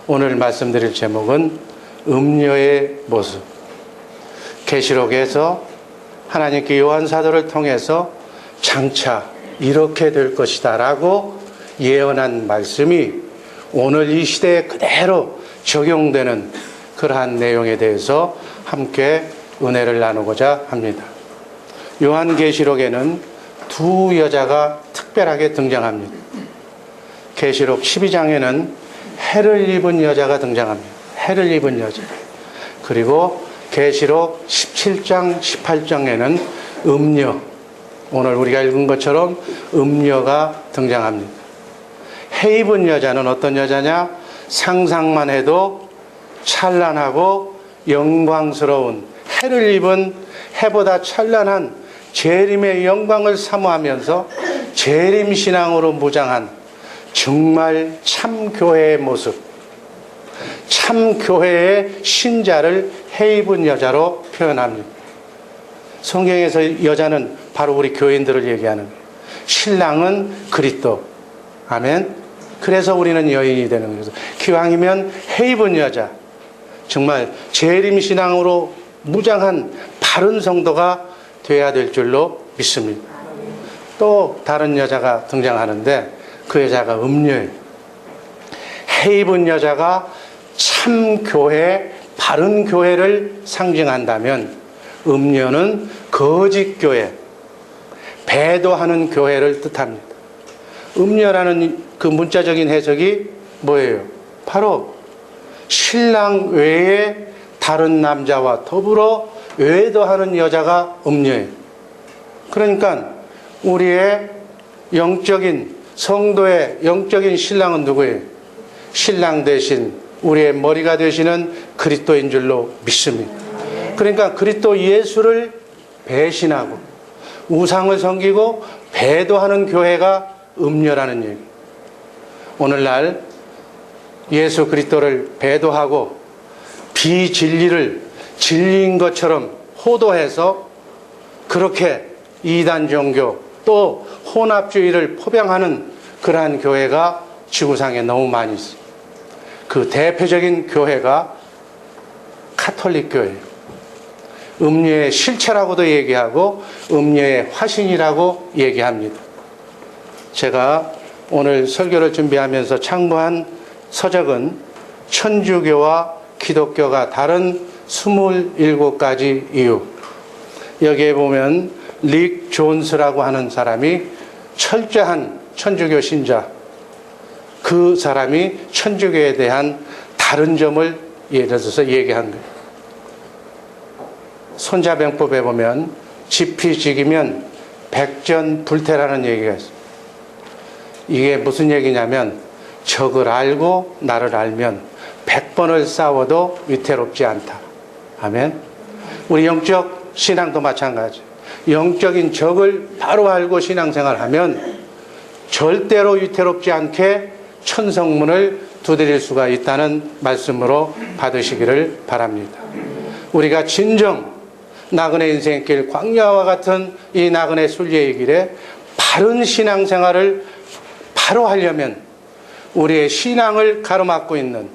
오늘 말씀드릴 제목은 음녀의 모습. 계시록에서 하나님께 요한 사도를 통해서 장차 이렇게 될 것이다 라고 예언한 말씀이 오늘 이 시대에 그대로 적용되는 그러한 내용에 대해서 함께 은혜를 나누고자 합니다. 요한계시록에는 두 여자가 특별하게 등장합니다. 계시록 12장에는 해를 입은 여자가 등장합니다. 해를 입은 여자. 그리고 계시록 17장, 18장에는 음녀, 오늘 우리가 읽은 것처럼 음녀가 등장합니다. 해 입은 여자는 어떤 여자냐? 상상만 해도 찬란하고 영광스러운 해를 입은 해보다 찬란한 재림의 영광을 사모하면서 재림신앙으로 무장한 정말 참교회의 모습, 참교회의 신자를 해 입은 여자로 표현합니다. 성경에서 여자는 바로 우리 교인들을 얘기하는 거예요. 신랑은 그리스도. 아멘. 그래서 우리는 여인이 되는 거예요. 기왕이면 해 입은 여자, 정말 재림신앙으로 무장한 바른 성도가 되어야 될 줄로 믿습니다. 또 다른 여자가 등장하는데 그 여자가 음녀예요. 해 입은 여자가 참 교회, 바른 교회를 상징한다면 음녀는 거짓 교회, 배도하는 교회를 뜻합니다. 음녀라는 그 문자적인 해석이 뭐예요? 바로 신랑 외에 다른 남자와 더불어 외도하는 여자가 음녀예요. 그러니까 우리의 영적인 성도의 영적인 신랑은 누구예요? 신랑 대신 우리의 머리가 되시는 그리스도인 줄로 믿습니다. 그러니까 그리스도 예수를 배신하고 우상을 섬기고 배도하는 교회가 음녀라는 얘기. 오늘날 예수 그리스도를 배도하고 비진리를 진리인 것처럼 호도해서 그렇게 이단 종교 또 혼합주의를 포병하는 그러한 교회가 지구상에 너무 많이 있어요. 그 대표적인 교회가 카톨릭 교회예요. 음녀의 실체라고도 얘기하고 음녀의 화신이라고 얘기합니다. 제가 오늘 설교를 준비하면서 참고한 서적은 천주교와 기독교가 다른 27가지 이유. 여기에 보면 릭 존스라고 하는 사람이 철저한 천주교 신자, 그 사람이 천주교에 대한 다른 점을 예를 들어서 얘기한 거예요. 손자병법에 보면 지피지기면 백전불태라는 얘기가 있어요. 이게 무슨 얘기냐면 적을 알고 나를 알면 100번을 싸워도 위태롭지 않다. 아멘. 우리 영적 신앙도 마찬가지. 영적인 적을 바로 알고 신앙생활하면 절대로 위태롭지 않게 천성문을 두드릴 수가 있다는 말씀으로 받으시기를 바랍니다. 우리가 진정 나그네 인생길 광야와 같은 이 나그네 순례의 길에 바른 신앙생활을 바로 하려면 우리의 신앙을 가로막고 있는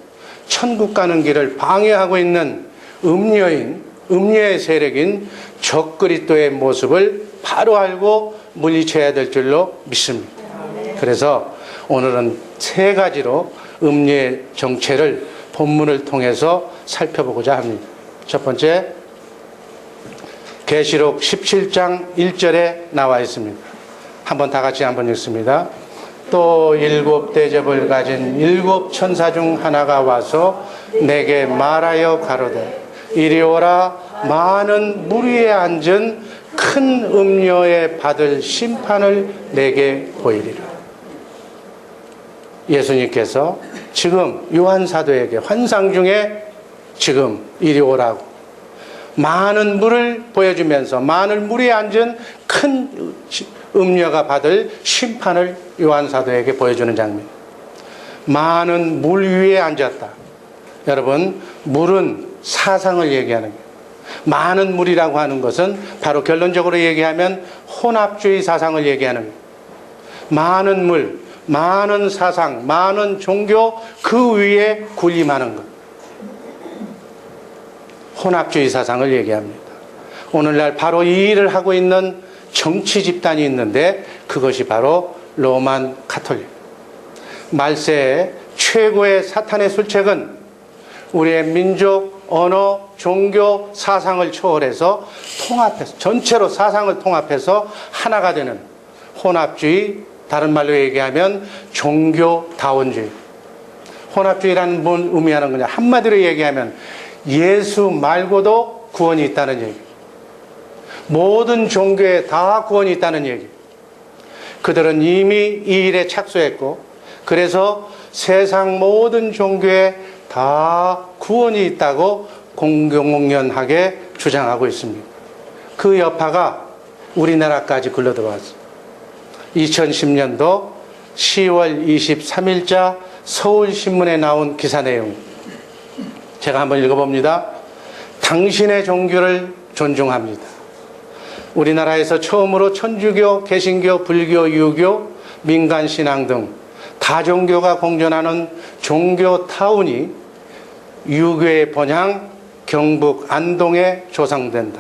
천국 가는 길을 방해하고 있는 음녀의 세력인 적그리스도의 모습을 바로 알고 물리쳐야 될 줄로 믿습니다. 그래서 오늘은 세 가지로 음녀의 정체를 본문을 통해서 살펴보고자 합니다. 첫 번째, 계시록 17장 1절에 나와 있습니다. 한번 다 같이 한번 읽습니다. 또 7 대접을 가진 7 천사 중 하나가 와서 내게 말하여 가로되 이리 오라. 많은 물 위에 앉은 큰 음녀에 받을 심판을 내게 보이리라. 예수님께서 지금 요한 사도에게 환상 중에 지금 이리 오라고 많은 물을 보여주면서 많은 물 위에 앉은 큰 음녀가 받을 심판을 요한 사도에게 보여주는 장면. 많은 물 위에 앉았다. 여러분, 물은 사상을 얘기하는 거예요. 많은 물이라고 하는 것은 바로 결론적으로 얘기하면 혼합주의 사상을 얘기하는 거예요. 많은 물, 많은 사상, 많은 종교 그 위에 군림하는 것. 혼합주의 사상을 얘기합니다. 오늘날 바로 이 일을 하고 있는 정치 집단이 있는데 그것이 바로 로만 가톨릭. 말세의 최고의 사탄의 술책은 우리의 민족, 언어, 종교, 사상을 초월해서 통합해서 전체로 사상을 통합해서 하나가 되는 혼합주의, 다른 말로 얘기하면 종교다원주의. 혼합주의라는 건 의미하는 거냐? 한마디로 얘기하면 예수 말고도 구원이 있다는 얘기. 모든 종교에 다 구원이 있다는 얘기. 그들은 이미 이 일에 착수했고 그래서 세상 모든 종교에 다 구원이 있다고 공공연하게 주장하고 있습니다. 그 여파가 우리나라까지 굴러들어왔습니다. 2010년도 10월 23일자 서울신문에 나온 기사 내용 제가 한번 읽어봅니다. 당신의 종교를 존중합니다. 우리나라에서 처음으로 천주교, 개신교, 불교, 유교, 민간신앙 등 다종교가 공존하는 종교타운이 유교의 본향 경북 안동에 조성된다.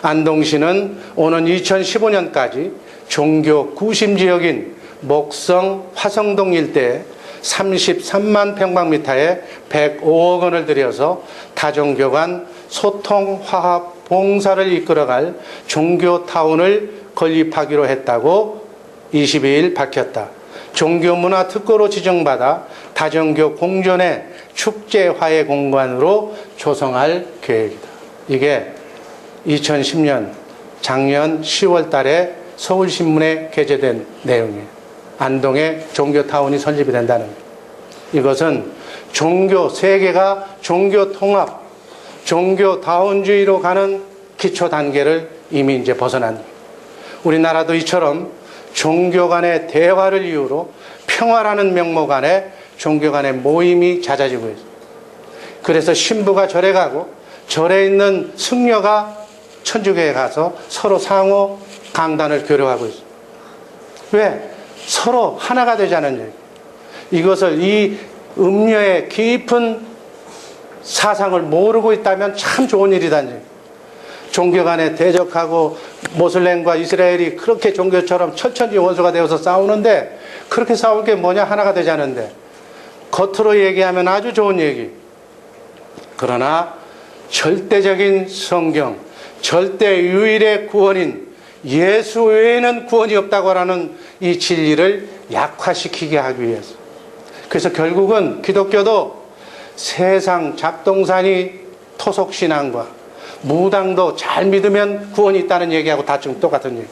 안동시는 오는 2015년까지 종교 구심지역인 목성, 화성동 일대에 33만 평방미터에 105억 원을 들여서 다종교 간 소통, 화합, 봉사를 이끌어갈 종교타운을 건립하기로 했다고 22일 밝혔다. 종교문화 특구로 지정받아 다종교 공존의 축제화해 공간으로 조성할 계획이다. 이게 2010년 작년 10월 달에 서울신문에 게재된 내용이에요. 안동에 종교타운이 설립이 된다는 거예요. 이것은 종교 세계가 종교통합, 종교다원주의로 가는 기초 단계를 이미 이제 벗어난 거예요. 우리나라도 이처럼 종교 간의 대화를 이유로 평화라는 명목 안에 종교 간의 모임이 잦아지고 있어요. 그래서 신부가 절에 가고 절에 있는 승려가 천주교에 가서 서로 상호 강단을 교류하고 있어요. 왜? 서로 하나가 되자는 얘기. 이것을 이 음녀의 깊은 사상을 모르고 있다면 참 좋은 일이다는 얘기. 종교 간에 대적하고 모슬렘과 이스라엘이 그렇게 종교처럼 철천지 원수가 되어서 싸우는데 그렇게 싸울 게 뭐냐? 하나가 되자는데 겉으로 얘기하면 아주 좋은 얘기. 그러나 절대적인 성경, 절대 유일의 구원인 예수 외에는 구원이 없다고 하는 이 진리를 약화시키게 하기 위해서. 그래서 결국은 기독교도 세상 잡동사니 토속신앙과 무당도 잘 믿으면 구원이 있다는 얘기하고 다 지금 똑같은 얘기.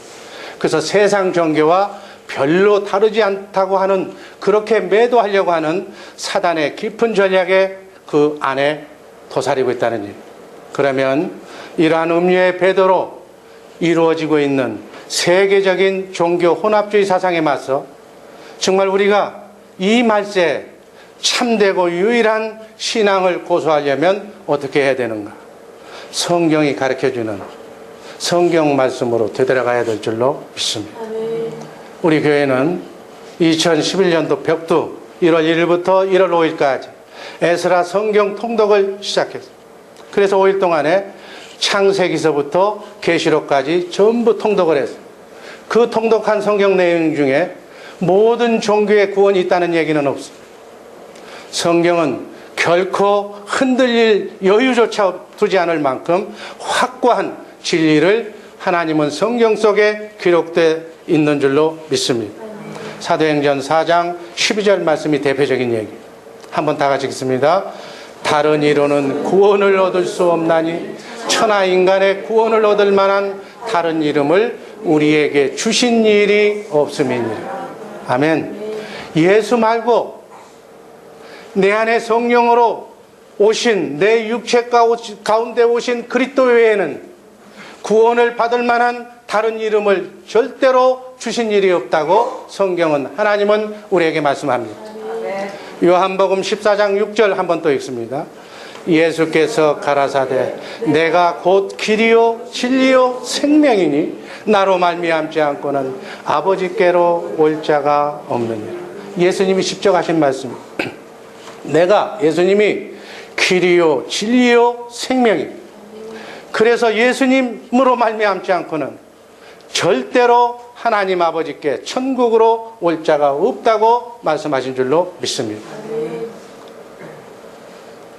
그래서 세상 종교와 별로 다르지 않다고 하는, 그렇게 매도하려고 하는 사단의 깊은 전략에 그 안에 도사리고 있다는 얘기. 그러면 이러한 음료의 배도로 이루어지고 있는 세계적인 종교 혼합주의 사상에 맞서 정말 우리가 이 말세에 참되고 유일한 신앙을 고수하려면 어떻게 해야 되는가? 성경이 가르쳐주는 성경 말씀으로 되돌아가야 될 줄로 믿습니다. 우리 교회는 2011년도 벽두 1월 1일부터 1월 5일까지 에스라 성경 통독을 시작했습니다. 그래서 5일 동안에 창세기서부터 계시록까지 전부 통독을 했어요. 그 통독한 성경 내용 중에 모든 종교의 구원이 있다는 얘기는 없습니다. 성경은 결코 흔들릴 여유조차 두지 않을 만큼 확고한 진리를 하나님은 성경 속에 기록되어 있는 줄로 믿습니다. 사도행전 4장 12절 말씀이 대표적인 얘기. 한번 다 같이 읽습니다. 다른 이로는 구원을 얻을 수 없나니 천하 인간의 구원을 얻을 만한 다른 이름을 우리에게 주신 일이 없음이니라. 아멘. 예수 말고 내 안에 성령으로 오신, 내 육체 가운데 오신 그리스도 외에는 구원을 받을 만한 다른 이름을 절대로 주신 일이 없다고 성경은, 하나님은 우리에게 말씀합니다. 요한복음 14장 6절 한번 또 읽습니다. 예수께서 가라사대 내가 곧 길이요 진리요 생명이니 나로 말미암지 않고는 아버지께로 올 자가 없느니라. 예수님이 직접 하신 말씀. 내가 예수님이 길이요 진리요 생명이. 그래서 예수님으로 말미암지 않고는 절대로 하나님 아버지께 천국으로 올 자가 없다고 말씀하신 줄로 믿습니다.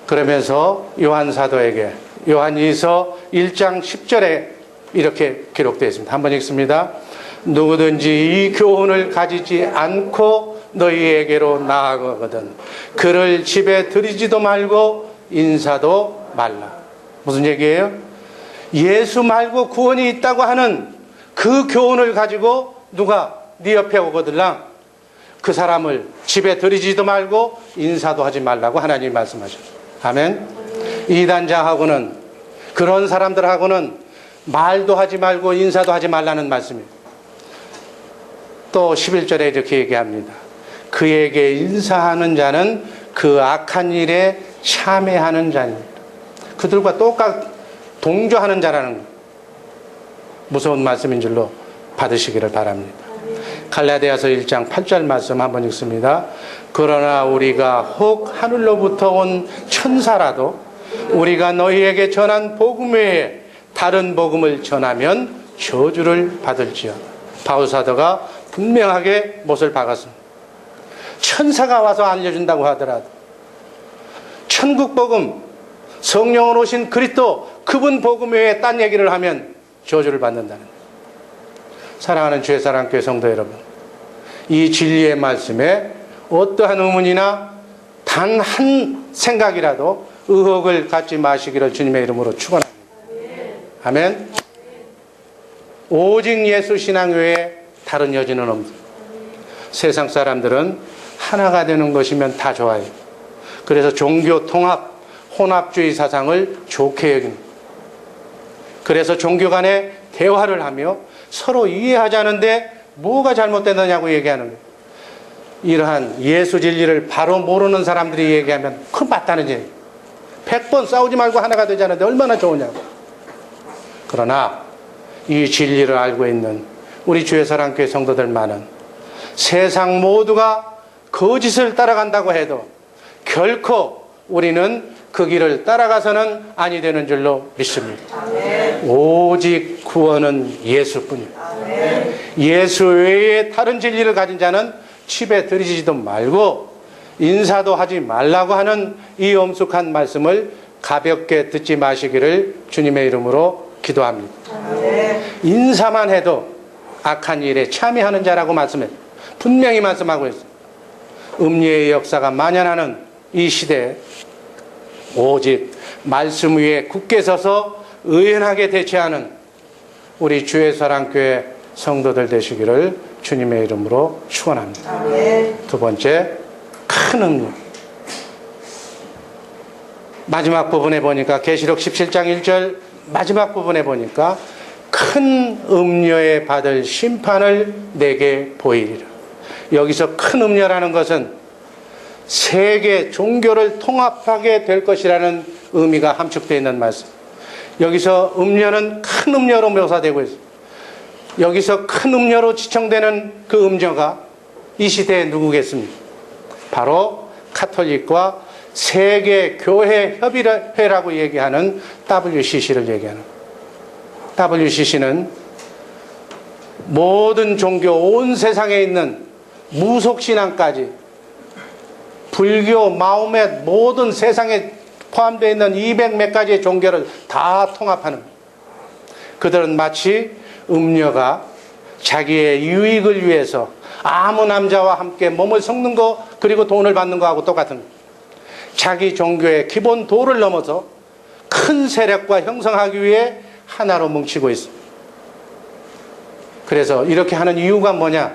그러면서 요한 사도에게 요한일서 1장 10절에 이렇게 기록되어 있습니다. 한번 읽습니다. 누구든지 이 교훈을 가지지 않고 너희에게로 나아가거든 그를 집에 들이지도 말고 인사도 말라. 무슨 얘기예요? 예수 말고 구원이 있다고 하는 그 교훈을 가지고 누가 네 옆에 오거들랑 그 사람을 집에 들이지도 말고 인사도 하지 말라고 하나님이 말씀하셨어요. 아멘. 이단자하고는 그런 사람들하고는 말도 하지 말고 인사도 하지 말라는 말씀이에요. 또 11절에 이렇게 얘기합니다. 그에게 인사하는 자는 그 악한 일에 참회하는 자입니다. 그들과 동조하는 자라는 거. 무서운 말씀인 줄로 받으시기를 바랍니다. 갈라디아서 1장 8절 말씀 한번 읽습니다. 그러나 우리가 혹 하늘로부터 온 천사라도 우리가 너희에게 전한 복음 외에 다른 복음을 전하면 저주를 받을지어다. 바울사도가 분명하게 못을 박았습니다. 천사가 와서 알려준다고 하더라도 천국 복음, 성령으로 오신 그리스도 그분 복음 외에 딴 얘기를 하면 저주를 받는다는 거예요. 사랑하는 주의사랑교회 성도 여러분, 이 진리의 말씀에 어떠한 의문이나 단 한 생각이라도 의혹을 갖지 마시기를 주님의 이름으로 축원합니다. 아멘. 오직 예수 신앙 외에 다른 여지는 없습니다. 세상 사람들은 하나가 되는 것이면 다 좋아요. 그래서 종교 통합, 혼합주의 사상을 좋게 여깁니다. 그래서 종교 간에 대화를 하며 서로 이해하자는데 뭐가 잘못됐느냐고 얘기하는 거예요. 이러한 예수 진리를 바로 모르는 사람들이 얘기하면 그건 맞다는 얘기. 100번 싸우지 말고 하나가 되자는데 얼마나 좋으냐고. 그러나 이 진리를 알고 있는 우리 주의 사랑교회 성도들만은 세상 모두가 거짓을 따라간다고 해도 결코 우리는 그 길을 따라가서는 아니 되는 줄로 믿습니다. 아멘. 오직 구원은 예수뿐입니다. 아멘. 예수 외에 다른 진리를 가진 자는 집에 들이지도 말고 인사도 하지 말라고 하는 이 엄숙한 말씀을 가볍게 듣지 마시기를 주님의 이름으로 기도합니다. 아멘. 인사만 해도 악한 일에 참여하는 자라고 말씀해 분명히 말씀하고 있습니다. 음료의 역사가 만연하는 이 시대에 오직 말씀 위에 굳게 서서 의연하게 대처하는 우리 주의 사랑교회 성도들 되시기를 주님의 이름으로 축원합니다. 아멘. 두 번째, 큰 음료. 마지막 부분에 보니까 계시록 17장 1절 마지막 부분에 보니까 큰 음료에 받을 심판을 내게 보이리라. 여기서 큰 음료라는 것은 세계 종교를 통합하게 될 것이라는 의미가 함축되어 있는 말씀. 여기서 음료는 큰 음료로 묘사되고 있습니다. 여기서 큰 음료로 지칭되는 그 음료가 이 시대에 누구겠습니까? 바로 카톨릭과 세계 교회 협의회라고 얘기하는 WCC를 얘기하는 거예요. WCC는 모든 종교 온 세상에 있는 무속신앙까지 불교, 마호멧 모든 세상에 포함되어 있는 200 몇 가지의 종교를 다 통합하는 거예요. 그들은 마치 음료가 자기의 유익을 위해서 아무 남자와 함께 몸을 섞는 거 그리고 돈을 받는 거하고 똑같은 거예요. 자기 종교의 기본 도를 넘어서 큰 세력과 형성하기 위해 하나로 뭉치고 있습니다. 그래서 이렇게 하는 이유가 뭐냐?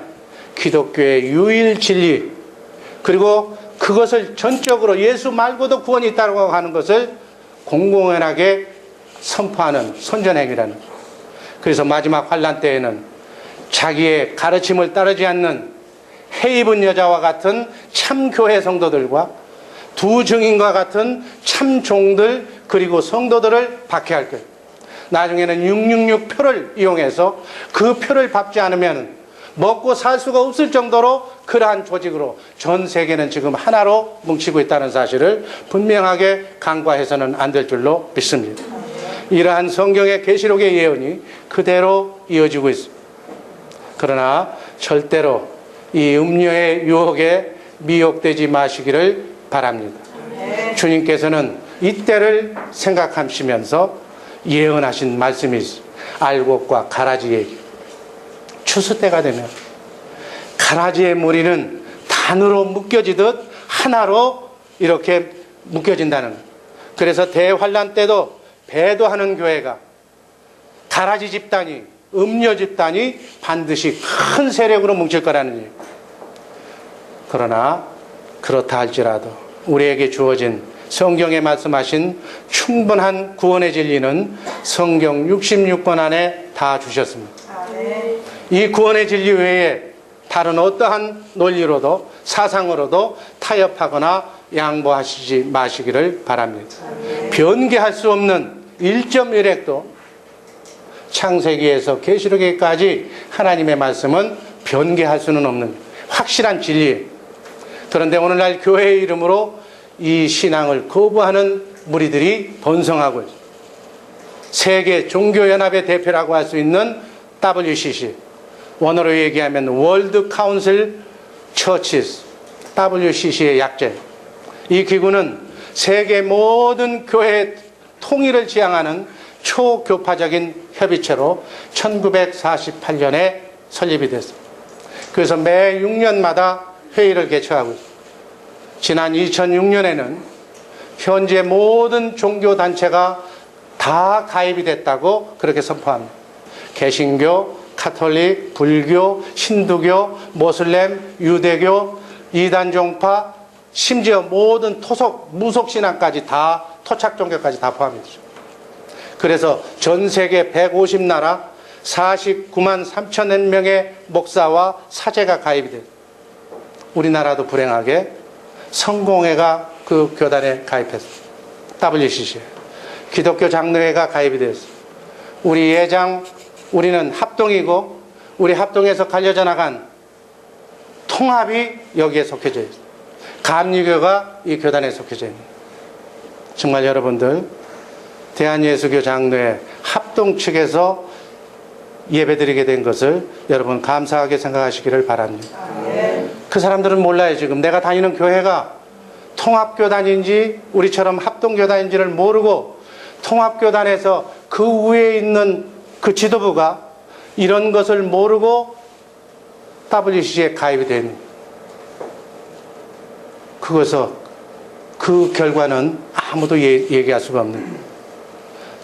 기독교의 유일 진리 그리고 그것을 전적으로 예수 말고도 구원이 있다고 하는 것을 공공연하게 선포하는 선전행위라는 거예요. 그래서 마지막 환란 때에는 자기의 가르침을 따르지 않는 해입은 여자와 같은 참 교회 성도들과 두 증인과 같은 참 종들 그리고 성도들을 박해할 거예요. 나중에는 666 표를 이용해서 그 표를 밟지 않으면 먹고 살 수가 없을 정도로 그러한 조직으로 전 세계는 지금 하나로 뭉치고 있다는 사실을 분명하게 간과해서는 안 될 줄로 믿습니다. 이러한 성경의 계시록의 예언이 그대로 이어지고 있습니다. 그러나 절대로 이 음료의 유혹에 미혹되지 마시기를 바랍니다. 주님께서는 이때를 생각하시면서 예언하신 말씀이 있습니다. 알곡과 가라지 얘기. 추수 때가 되면 가라지의 무리는 단으로 묶여지듯 하나로 이렇게 묶여진다는 거예요. 그래서 대환란 때도 배도하는 교회가 가라지 집단이, 음료 집단이 반드시 큰 세력으로 뭉칠 거라는 얘기예요. 그러나 그렇다 할지라도 우리에게 주어진 성경에 말씀하신 충분한 구원의 진리는 성경 66권 안에 다 주셨습니다. 이 구원의 진리 외에 다른 어떠한 논리로도 사상으로도 타협하거나 양보하시지 마시기를 바랍니다. 변개할 수 없는 1.1핵도 창세기에서 계시록에까지 하나님의 말씀은 변개할 수는 없는 확실한 진리예요. 그런데 오늘날 교회의 이름으로 이 신앙을 거부하는 무리들이 번성하고 있습니다. 세계 종교연합의 대표라고 할 수 있는 WCC, 원어로 얘기하면 월드 카운슬 처치스, WCC의 약자예요. 이 기구는 세계 모든 교회의 통일을 지향하는 초교파적인 협의체로 1948년에 설립이 됐습니다. 그래서 매 6년마다 회의를 개최하고 있습니다. 지난 2006년에는 현재 모든 종교단체가 다 가입이 됐다고 그렇게 선포합니다. 개신교, 카톨릭, 불교, 힌두교, 모슬렘, 유대교, 이단종파, 심지어 모든 토속, 무속신앙까지 다, 토착종교까지 다 포함이 되죠. 그래서 전 세계 150나라 49만 3천 명의 목사와 사제가 가입이 돼요. 우리나라도 불행하게 성공회가 그 교단에 가입했어요. WCC. 기독교 장로회가 가입이 됐어요. 우리 예장, 우리는 합동이고 우리 합동에서 갈려져 나간 통합이 여기에 속해져 있어요. 감리교가 이 교단에 속해져 있는. 정말 여러분들 대한예수교 장로회 합동 측에서 예배드리게 된 것을 여러분 감사하게 생각하시기를 바랍니다. 그 사람들은 몰라요. 지금 내가 다니는 교회가 통합교단인지 우리처럼 합동교단인지를 모르고 통합교단에서 그 위에 있는 그 지도부가 이런 것을 모르고 WCC에 가입이 된 그것서 그 결과는 아무도 얘기할 수가 없는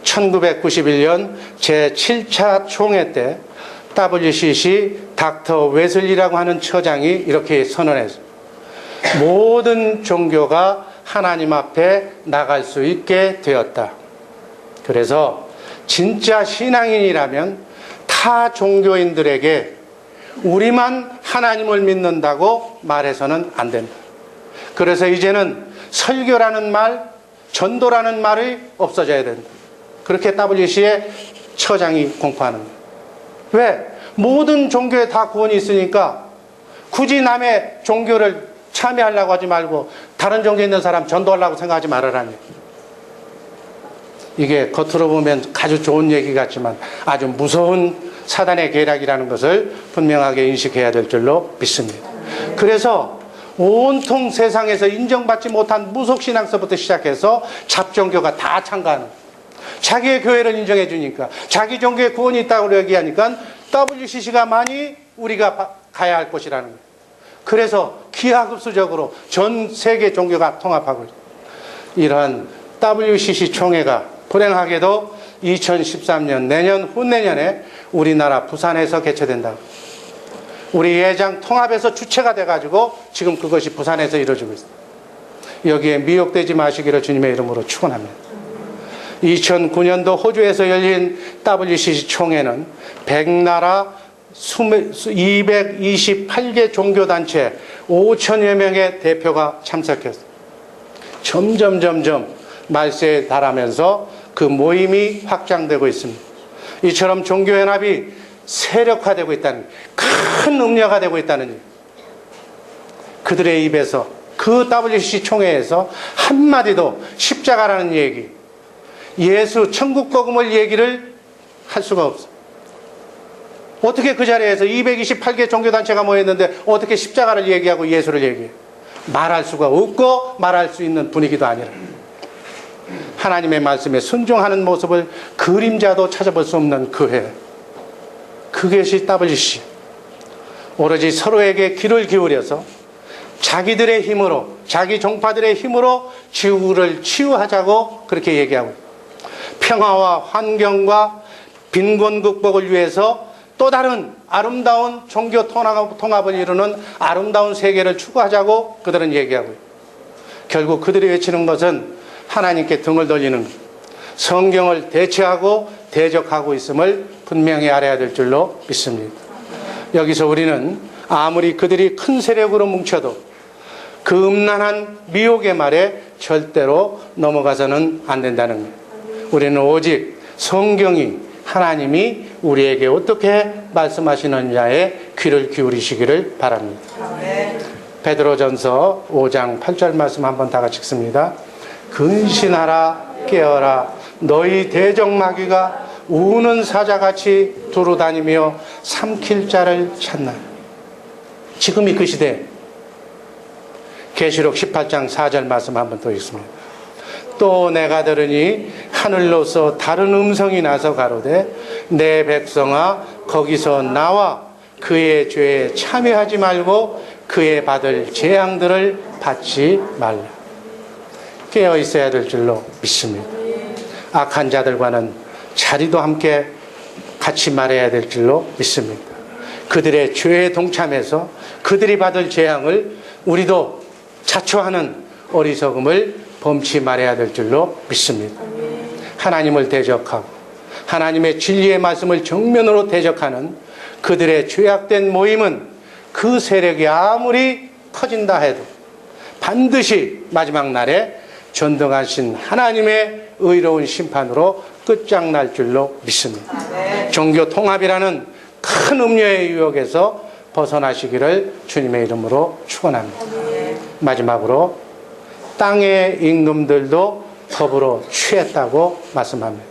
1991년 제7차 총회 때 WCC 닥터 웨슬리라고 하는 처장이 이렇게 선언했어요. 모든 종교가 하나님 앞에 나갈 수 있게 되었다. 그래서 진짜 신앙인이라면 타 종교인들에게 우리만 하나님을 믿는다고 말해서는 안 된다. 그래서 이제는 설교라는 말, 전도라는 말이 없어져야 된다. 그렇게 WCC의 처장이 공포하는 거예요. 왜? 모든 종교에 다 구원이 있으니까 굳이 남의 종교를 참여하려고 하지 말고 다른 종교에 있는 사람 전도하려고 생각하지 말아라니. 이게 겉으로 보면 아주 좋은 얘기 같지만 아주 무서운 사단의 계략이라는 것을 분명하게 인식해야 될 줄로 믿습니다. 그래서 온통 세상에서 인정받지 못한 무속신앙서부터 시작해서 잡종교가 다 참가하는, 자기의 교회를 인정해 주니까, 자기 종교에 구원이 있다고 얘기하니까 WCC가 많이 우리가 가야 할 곳이라는 거예요. 그래서 기하급수적으로 전 세계 종교가 통합하고 있어요. 이러한 WCC 총회가 불행하게도 2013년 내년 후내년에 우리나라 부산에서 개최된다고. 우리 예장 통합에서 주체가 돼가지고 지금 그것이 부산에서 이루어지고 있습니다. 여기에 미혹되지 마시기를 주님의 이름으로 축원합니다. 2009년도 호주에서 열린 WCC 총회는 100나라 228개 종교단체 5천여 명의 대표가 참석했습니다. 점점 말세에 달하면서 그 모임이 확장되고 있습니다. 이처럼 종교연합이 세력화되고 있다는, 큰 음녀가 되고 있다는 일. 그들의 입에서 그 WCC 총회에서 한마디도 십자가라는 얘기, 예수 천국 복음을 얘기를 할 수가 없어. 어떻게 그 자리에서 228개 종교단체가 모였는데 어떻게 십자가를 얘기하고 예수를 얘기해? 말할 수가 없고 말할 수 있는 분위기도 아니라 하나님의 말씀에 순종하는 모습을 그림자도 찾아볼 수 없는 그 해. 그것이 WCC. 오로지 서로에게 귀를 기울여서 자기들의 힘으로, 자기 종파들의 힘으로 지구를 치유하자고 그렇게 얘기하고, 평화와 환경과 빈곤 극복을 위해서 또 다른 아름다운 종교 통합을 이루는 아름다운 세계를 추구하자고 그들은 얘기하고요. 결국 그들이 외치는 것은 하나님께 등을 돌리는 것, 성경을 대체하고 대적하고 있음을 분명히 알아야 될 줄로 믿습니다. 여기서 우리는 아무리 그들이 큰 세력으로 뭉쳐도 그 음란한 미혹의 말에 절대로 넘어가서는 안 된다는 거예요. 우리는 오직 성경이, 하나님이 우리에게 어떻게 말씀하시느냐에 귀를 기울이시기를 바랍니다. 베드로전서 5장 8절 말씀 한번 다 같이 읽습니다. 근신하라, 깨어라. 너희 대적마귀가 우는 사자같이 두루다니며 삼킬 자를 찾나. 지금이 그 시대. 계시록 18장 4절 말씀 한번 또 읽습니다. 또 내가 들으니 하늘로서 다른 음성이 나서 가로되 내 백성아 거기서 나와 그의 죄에 참여하지 말고 그의 받을 재앙들을 받지 말라. 깨어 있어야 될 줄로 믿습니다. 악한 자들과는 자리도 함께 같이 말해야 될 줄로 믿습니다. 그들의 죄에 동참해서 그들이 받을 재앙을 우리도 자초하는 어리석음을 범치 말해야 될 줄로 믿습니다. 하나님을 대적하고 하나님의 진리의 말씀을 정면으로 대적하는 그들의 죄악된 모임은 그 세력이 아무리 커진다 해도 반드시 마지막 날에 전등하신 하나님의 의로운 심판으로 끝장날 줄로 믿습니다. 종교 통합이라는 큰 음료의 유혹에서 벗어나시기를 주님의 이름으로 축원합니다. 마지막으로 땅의 임금들도 더불어 취했다고 말씀합니다.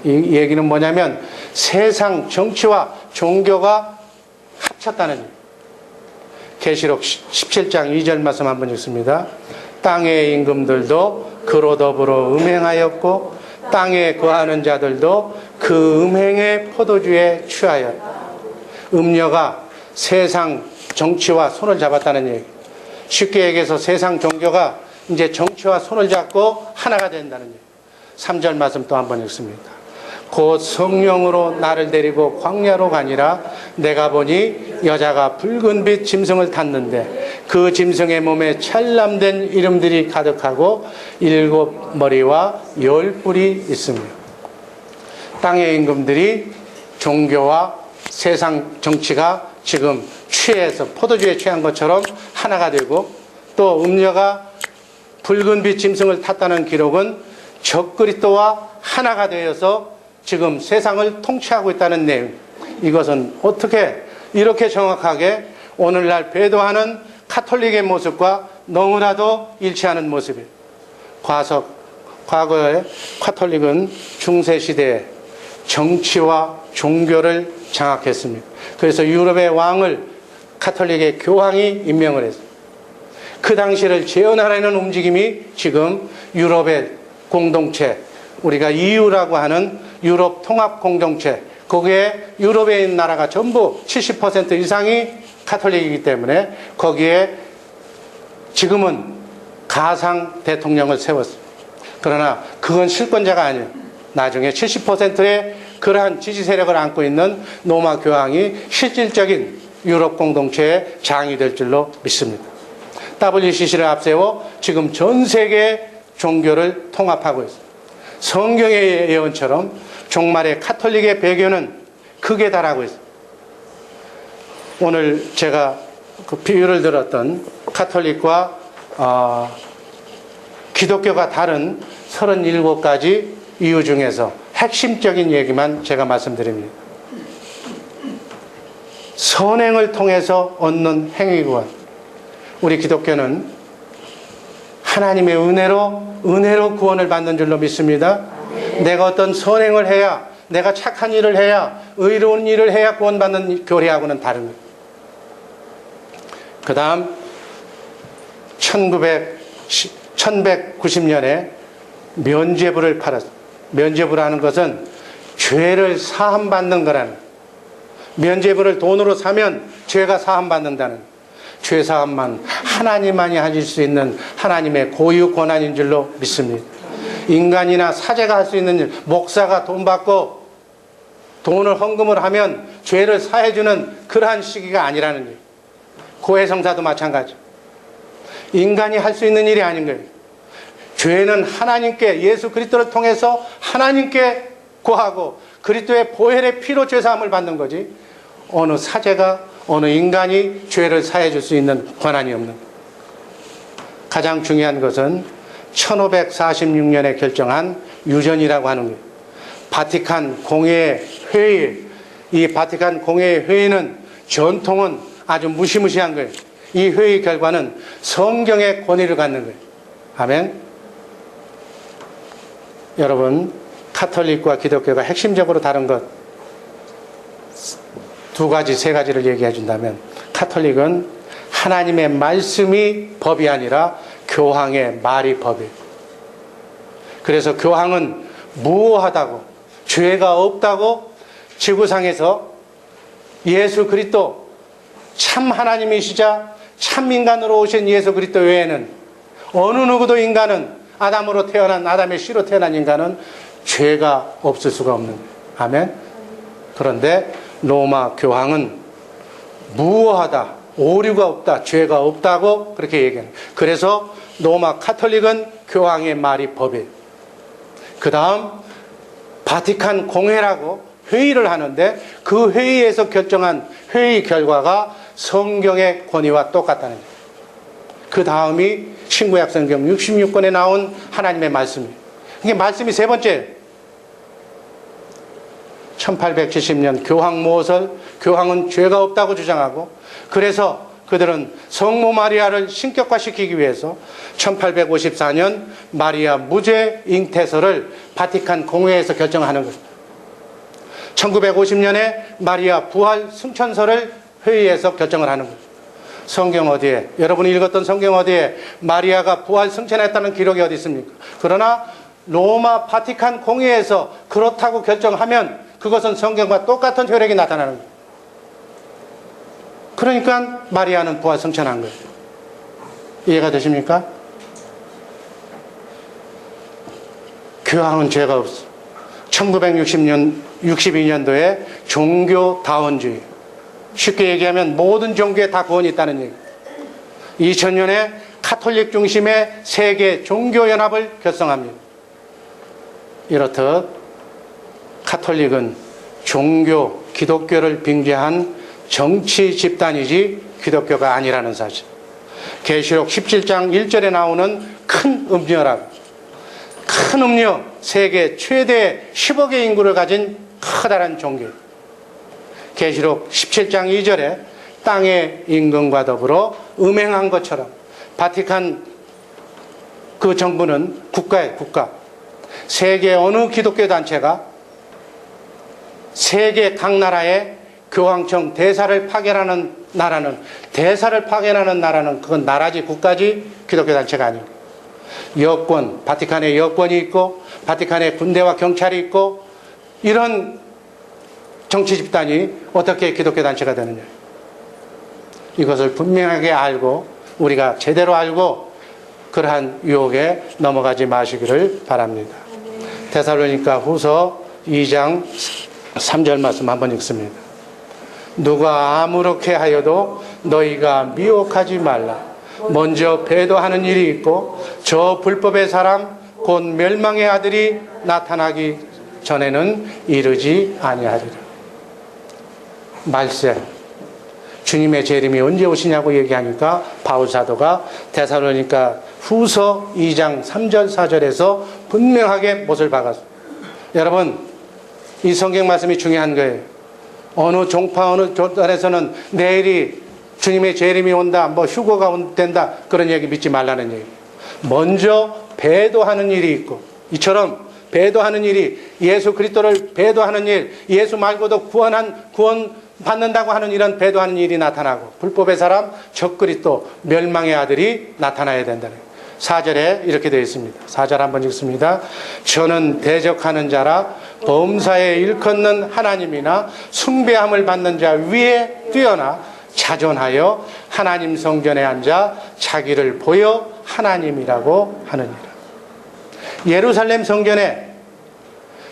이 얘기는 뭐냐면 세상 정치와 종교가 합쳤다는 얘기입니다. 계시록 17장 2절 말씀 한번 읽습니다. 땅의 임금들도 그로 더불어 음행하였고 땅에 거하는 자들도 그 음행의 포도주에 취하였다. 음녀가 세상 정치와 손을 잡았다는 얘기. 쉽게 얘기해서 세상 종교가 이제 정치와 손을 잡고 하나가 된다는 얘기. 3절 말씀 또 한번 읽습니다. 곧 성령으로 나를 데리고 광야로 가니라. 내가 보니 여자가 붉은 빛 짐승을 탔는데 그 짐승의 몸에 찰람된 이름들이 가득하고 7 머리와 10 뿔이 있으며. 땅의 임금들이 종교와 세상 정치가 지금 취해서 포도주에 취한 것처럼 하나가 되고, 또 음녀가 붉은 빛 짐승을 탔다는 기록은 적그리스도와 하나가 되어서 지금 세상을 통치하고 있다는 내용. 이것은 어떻게 이렇게 정확하게 오늘날 배도하는 카톨릭의 모습과 너무나도 일치하는 모습이에요. 과거에 카톨릭은 중세시대에 정치와 종교를 장악했습니다. 그래서 유럽의 왕을 카톨릭의 교황이 임명을 했어요. 그 당시를 재현하려는 움직임이 지금 유럽의 공동체, 우리가 EU라고 하는 유럽 통합 공동체, 거기에 유럽에 있는 나라가 전부 70% 이상이 카톨릭이기 때문에 거기에 지금은 가상 대통령을 세웠어요. 그러나 그건 실권자가 아니에요. 나중에 70%의 그러한 지지 세력을 안고 있는 로마 교황이 실질적인 유럽 공동체의 장이 될 줄로 믿습니다. WCC를 앞세워 지금 전 세계 종교를 통합하고 있습니다. 성경의 예언처럼 종말의 카톨릭의 배교는 극에 달하고 있습니다. 오늘 제가 그 비유를 들었던 카톨릭과 기독교가 다른 37가지 이유 중에서 핵심적인 얘기만 제가 말씀드립니다. 선행을 통해서 얻는 행위구원. 우리 기독교는 하나님의 은혜로 구원을 받는 줄로 믿습니다. 내가 어떤 선행을 해야, 내가 착한 일을 해야, 의로운 일을 해야 구원받는 교리하고는 다른 거예요. 그 다음 1190년에 면죄부를 팔았어요. 면죄부라는 것은 죄를 사함받는 거라는 거예요. 면죄부를 돈으로 사면 죄가 사함받는다는 거예요. 죄 사함만 하나님만이 하실 수 있는 하나님의 고유 권한인 줄로 믿습니다. 인간이나 사제가 할 수 있는 일, 목사가 돈 받고 돈을 헌금을 하면 죄를 사해주는 그러한 시기가 아니라는 일. 고해성사도 마찬가지. 인간이 할 수 있는 일이 아닌 거예요. 죄는 하나님께, 예수 그리스도를 통해서 하나님께 구하고 그리스도의 보혈의 피로 죄사함을 받는 거지, 어느 사제가, 어느 인간이 죄를 사해 줄 수 있는 권한이 없는 거예요. 가장 중요한 것은 1546년에 결정한 유전이라고 하는 거예요. 바티칸 공회 회의, 이 바티칸 공회 회의는 전통은 아주 무시무시한 거예요. 이 회의 결과는 성경의 권위를 갖는 거예요. 아멘. 여러분, 카톨릭과 기독교가 핵심적으로 다른 것 두 가지, 세 가지를 얘기해 준다면, 카톨릭은 하나님의 말씀이 법이 아니라 교황의 말이 법이에요. 그래서 교황은 무오하다고, 죄가 없다고 지구상에서 예수 그리스도 참 하나님이시자 참 인간으로 오신 예수 그리스도 외에는 어느 누구도 인간은, 아담으로 태어난, 아담의 씨로 태어난 인간은 죄가 없을 수가 없는 거예요. 아멘. 그런데 로마 교황은 무오하다, 오류가 없다, 죄가 없다고 그렇게 얘기해요. 그래서 로마 카톨릭은 교황의 말이 법이에요. 그 다음 바티칸 공회라고 회의를 하는데, 그 회의에서 결정한 회의 결과가 성경의 권위와 똑같다는 거예요. 그 다음이 신구약 성경 66권에 나온 하나님의 말씀이에요. 이게 말씀이 세 번째. 1870년 교황 모설, 교황은 죄가 없다고 주장하고, 그래서 그들은 성모 마리아를 신격화시키기 위해서 1854년 마리아 무죄 잉태설을 바티칸 공회에서 결정하는 거예요. 1950년에 마리아 부활 승천설을 회의에서 결정을 하는 거예요. 성경 어디에, 여러분이 읽었던 성경 어디에 마리아가 부활 승천했다는 기록이 어디 있습니까? 그러나 로마 바티칸 공회에서 그렇다고 결정하면 그것은 성경과 똑같은 효력이 나타나는 거예요. 그러니까 마리아는 부활 승천한 거예요. 이해가 되십니까? 교황은 죄가 없어. 1962년도에 종교다원주의, 쉽게 얘기하면 모든 종교에 다 구원이 있다는 얘기. 2000년에 카톨릭 중심의 세계 종교연합을 결성합니다. 이렇듯 카톨릭은 종교, 기독교를 빙자한 정치 집단이지 기독교가 아니라는 사실. 계시록 17장 1절에 나오는 큰 음녀라고. 큰 음녀, 세계 최대 10억의 인구를 가진 커다란 종교. 계시록 17장 2절에 땅의 임금과 더불어 음행한 것처럼, 바티칸 그 정부는 국가의 국가. 세계 어느 기독교 단체가 세계 각 나라에 교황청 대사를 파견하는 나라는, 그건 나라지 국가지 기독교 단체가 아니고, 여권, 바티칸에 여권이 있고 바티칸에 군대와 경찰이 있고, 이런 정치 집단이 어떻게 기독교 단체가 되느냐. 이것을 분명하게 알고, 우리가 제대로 알고 그러한 유혹에 넘어가지 마시기를 바랍니다. 데살로니가 후서 2장 3절 말씀 한번 읽습니다. 누가 아무렇게 하여도 너희가 미혹하지 말라. 먼저 배도하는 일이 있고 저 불법의 사람 곧 멸망의 아들이 나타나기 전에는 이르지 아니하리라. 말세, 주님의 재림이 언제 오시냐고 얘기하니까 바울 사도가 데살로니가 후서 2장 3절 4절에서 분명하게 못을 박았어요. 여러분, 이 성경 말씀이 중요한 거예요. 어느 종파 어느 교단에서는 내일이 주님의 재림이 온다, 뭐 휴거가 된다, 그런 얘기 믿지 말라는 얘기. 먼저 배도하는 일이 있고, 이처럼 배도하는 일이, 예수 그리스도를 배도하는 일, 예수 말고도 구원 받는다고 하는 이런 배도하는 일이 나타나고, 불법의 사람 적그리스도 멸망의 아들이 나타나야 된다는 거예요. 4절에 이렇게 되어 있습니다. 4절 한번 읽습니다. 저는 대적하는 자라 범사에 일컫는 하나님이나 숭배함을 받는 자 위에 뛰어나 자존하여 하나님 성전에 앉아 자기를 보여 하나님이라고 하느니라. 예루살렘 성전에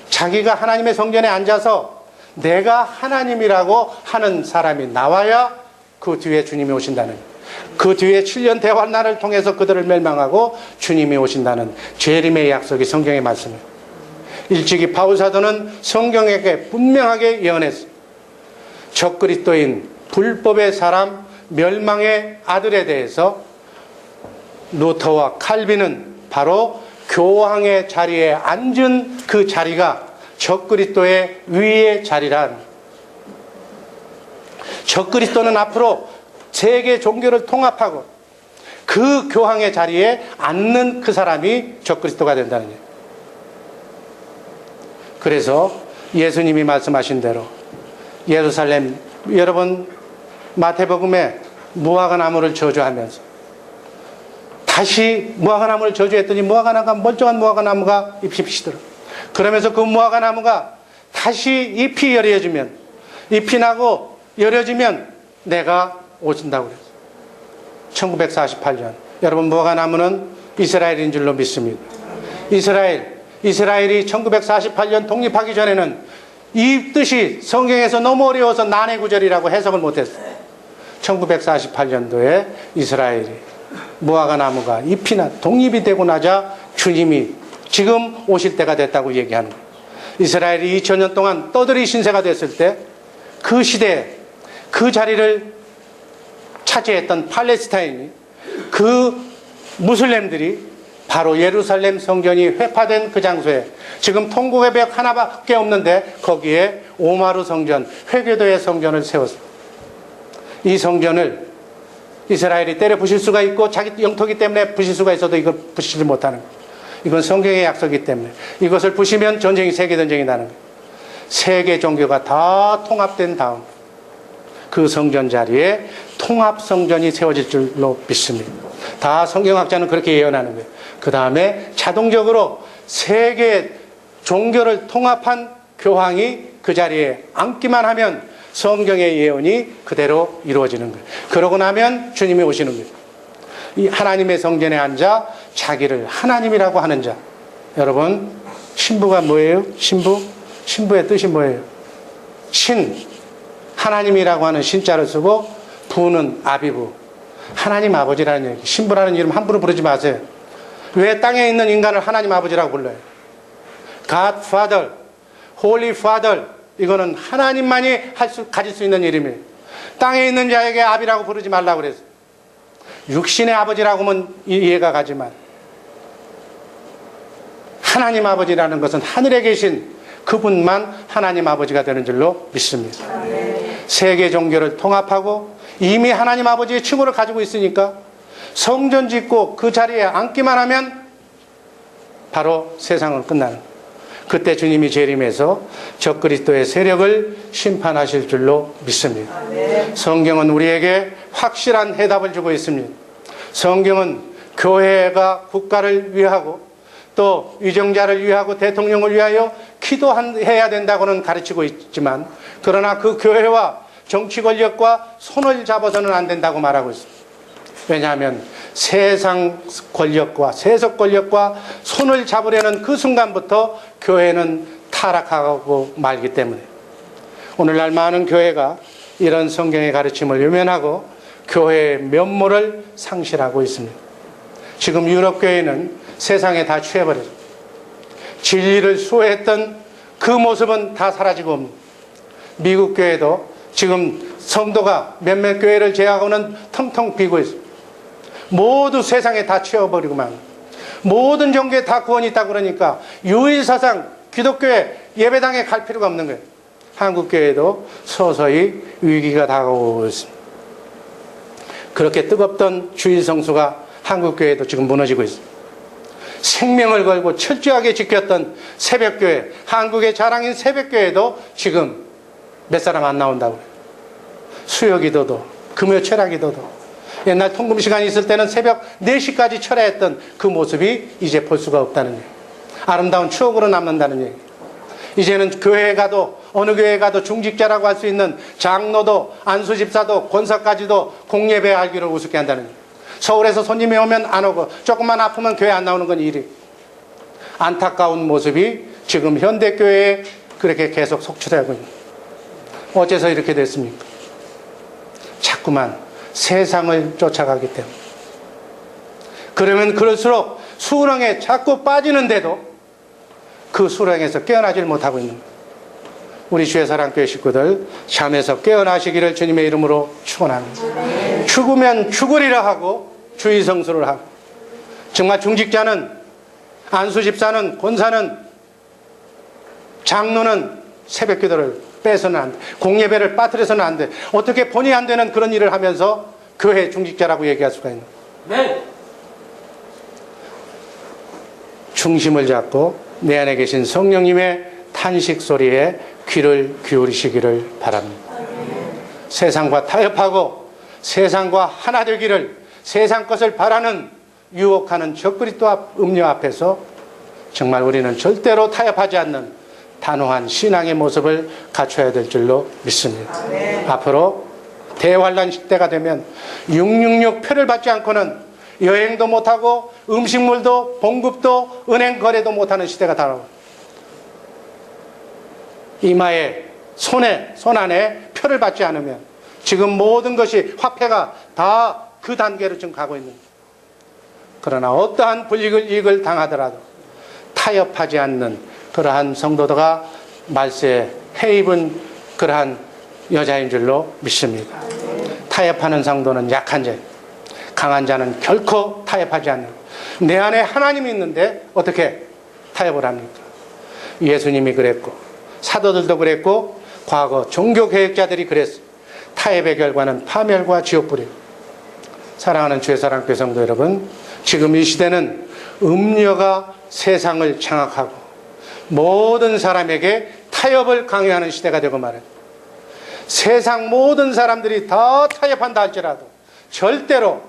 자기가 하나님의 성전에 앉아서 내가 하나님이라고 하는 사람이 나와야 그 뒤에 주님이 오신다는, 그 뒤에 7년 대환난을 통해서 그들을 멸망하고 주님이 오신다는 재림의 약속이 성경의 말씀이에요. 일찍이 바울 사도는 성경에게 분명하게 예언했어요. 적그리스도인 불법의 사람 멸망의 아들에 대해서 루터와 칼빈은 바로 교황의 자리에 앉은 그 자리가 적그리스도의 위의 자리란, 적그리스도는 앞으로 세계 종교를 통합하고 그 교황의 자리에 앉는 그 사람이 적그리스도가 된다는 거예요. 그래서 예수님이 말씀하신 대로 예루살렘, 여러분 마태복음에 무화과나무를 저주하면서 다시 무화과나무를 저주했더니 무화과나무가, 멀쩡한 무화과나무가 잎이 피시더라. 그러면서 그 무화과나무가 다시 잎이 열려지면, 잎이 나고 열려지면 내가 오신다고 그랬어요. 1948년. 여러분, 무화과나무는 이스라엘인 줄로 믿습니다. 이스라엘이 1948년 독립하기 전에는 이 뜻이 성경에서 너무 어려워서 난해구절이라고 해석을 못했어요. 1948년도에 이스라엘이 무화과나무가 잎이나 독립이 되고 나자 주님이 지금 오실 때가 됐다고 얘기하는 거예요. 이스라엘이 2000년 동안 떠들이 신세가 됐을 때 그 시대에 그 자리를 차지했던 팔레스타인이, 그 무슬림들이 바로 예루살렘 성전이 회파된 그 장소에, 지금 통곡의 벽 하나밖에 없는데 거기에 오마루 성전, 회개도의 성전을 세웠습니다. 이 성전을 이스라엘이 때려 부실 수가 있고 자기 영토기 때문에 부실 수가 있어도 이걸 부시지 못하는 거예요. 이건 성경의 약속이기 때문에 이것을 부시면 전쟁이, 세계전쟁이 나는 거예요. 세계 종교가 다 통합된 다음 그 성전 자리에 통합성전이 세워질 줄로 믿습니다. 다 성경학자는 그렇게 예언하는 거예요. 그 다음에 자동적으로 세계 종교를 통합한 교황이 그 자리에 앉기만 하면 성경의 예언이 그대로 이루어지는 거예요. 그러고 나면 주님이 오시는 거예요. 이 하나님의 성전에 앉아 자기를 하나님이라고 하는 자. 여러분, 신부가 뭐예요? 신부의 뜻이 뭐예요? 하나님이라고 하는 신자를 쓰고 부는 아비부, 하나님 아버지라는 얘기. 신부라는 이름 함부로 부르지 마세요. 왜 땅에 있는 인간을 하나님 아버지라고 불러요? God Father, Holy Father, 이거는 하나님만이 가질 수 있는 이름이에요. 땅에 있는 자에게 아비라고 부르지 말라고 그랬어요. 육신의 아버지라고 하면 이해가 가지만 하나님 아버지라는 것은 하늘에 계신 그분만 하나님 아버지가 되는 줄로 믿습니다. 세계 종교를 통합하고 이미 하나님 아버지의 칭호를 가지고 있으니까 성전 짓고 그 자리에 앉기만 하면 바로 세상은 끝나는 거예요. 그때 주님이 재림해서 적그리스도의 세력을 심판하실 줄로 믿습니다. 성경은 우리에게 확실한 해답을 주고 있습니다. 성경은 교회가 국가를 위하고 또 위정자를 위하고 대통령을 위하여 기도해야 된다고는 가르치고 있지만, 그러나 그 교회와 정치 권력과 손을 잡아서는 안 된다고 말하고 있습니다. 왜냐하면 세상 권력과 세속 권력과 손을 잡으려는 그 순간부터 교회는 타락하고 말기 때문에 오늘날 많은 교회가 이런 성경의 가르침을 외면하고 교회의 면모를 상실하고 있습니다. 지금 유럽 교회는 세상에 다 취해버렸습니다. 진리를 수호했던 그 모습은 다 사라지고 옵니다. 미국 교회도 지금 성도가 몇몇 교회를 제외하고는 텅텅 비고 있습니다. 모두 세상에 다 치워버리고만, 모든 종교에 다 구원이 있다고 그러니까 유일사상 기독교에 예배당에 갈 필요가 없는 거예요. 한국교회도 서서히 위기가 다가오고 있습니다. 그렇게 뜨겁던 주일 성수가 한국교회도 지금 무너지고 있습니다. 생명을 걸고 철저하게 지켰던 새벽교회, 한국의 자랑인 새벽교회도 지금 몇 사람 안 나온다고요. 수요기도도, 금요 철야기도도. 옛날 통금 시간이 있을 때는 새벽 4시까지 철야했던 그 모습이 이제 볼 수가 없다는 얘기. 아름다운 추억으로 남는다는 얘기. 이제는 교회에 가도, 어느 교회에 가도 중직자라고 할 수 있는 장로도, 안수집사도, 권사까지도 공예배 알기를 우습게 한다는 얘기. 서울에서 손님이 오면 안 오고 조금만 아프면 교회 안 나오는 건 일이. 안타까운 모습이 지금 현대교회에 그렇게 계속 속출하고 있는. 어째서 이렇게 됐습니까? 자꾸만 세상을 쫓아가기 때문에. 그러면 그럴수록 수렁에 자꾸 빠지는데도 그 수렁에서 깨어나질 못하고 있는 거예요. 우리 주의 사랑교회 식구들 잠에서 깨어나시기를 주님의 이름으로 축원합니다. 죽으면 죽으리라 하고 주의 성수를 하고, 정말 중직자는, 안수집사는, 권사는, 장로는 새벽기도를 빼서는 안 돼. 공예배를 빠뜨려서는 안 돼. 어떻게 본의 안 되는 그런 일을 하면서 교회 중직자라고 얘기할 수가 있는 거예요. 네. 중심을 잡고 내 안에 계신 성령님의 탄식 소리에 귀를 기울이시기를 바랍니다. 세상과 타협하고 세상과 하나 되기를, 세상 것을 바라는 유혹하는 적그리스도 음료 앞에서 정말 우리는 절대로 타협하지 않는 단호한 신앙의 모습을 갖춰야 될 줄로 믿습니다. 앞으로 대환란 시대가 되면 666 표를 받지 않고는 여행도 못하고 음식물도 봉급도 은행 거래도 못하는 시대가 다가옵니다. 이마에, 손에, 손 안에 표를 받지 않으면 지금 모든 것이, 화폐가 다 그 단계로 지금 가고 있는 거예요. 그러나 어떠한 불이익을 당하더라도 타협하지 않는 그러한 성도도가 말세에 해입은 그러한 여자인 줄로 믿습니다. 타협하는 성도는 약한 자, 강한 자는 결코 타협하지 않는. 내 안에 하나님이 있는데 어떻게 타협을 합니까? 예수님이 그랬고 사도들도 그랬고 과거 종교개혁자들이 그랬어요. 타협의 결과는 파멸과 지옥불이에요. 사랑하는 주의 사랑교회 성도 여러분, 지금 이 시대는 음료가 세상을 장악하고 모든 사람에게 타협을 강요하는 시대가 되고 말이에요. 세상 모든 사람들이 다 타협한다 할지라도 절대로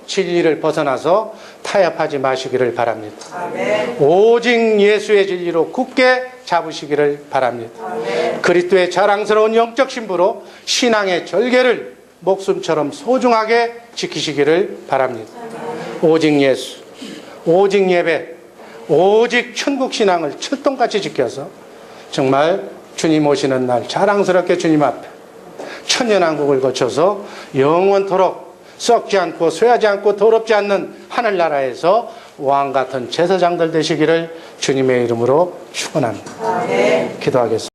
진리를 벗어나서 타협하지 마시기를 바랍니다. 아멘. 오직 예수의 진리로 굳게 잡으시기를 바랍니다. 아멘. 그리스도의 자랑스러운 영적 신부로 신앙의 절개를 목숨처럼 소중하게 지키시기를 바랍니다. 아멘. 오직 예수, 오직 예배, 오직 천국 신앙을 철동같이 지켜서 정말 주님 오시는 날 자랑스럽게 주님 앞에 천년왕국을 거쳐서 영원토록 썩지 않고 쇠하지 않고 더럽지 않는 하늘나라에서 왕같은 제사장들 되시기를 주님의 이름으로 축원합니다. 기도하겠습니다.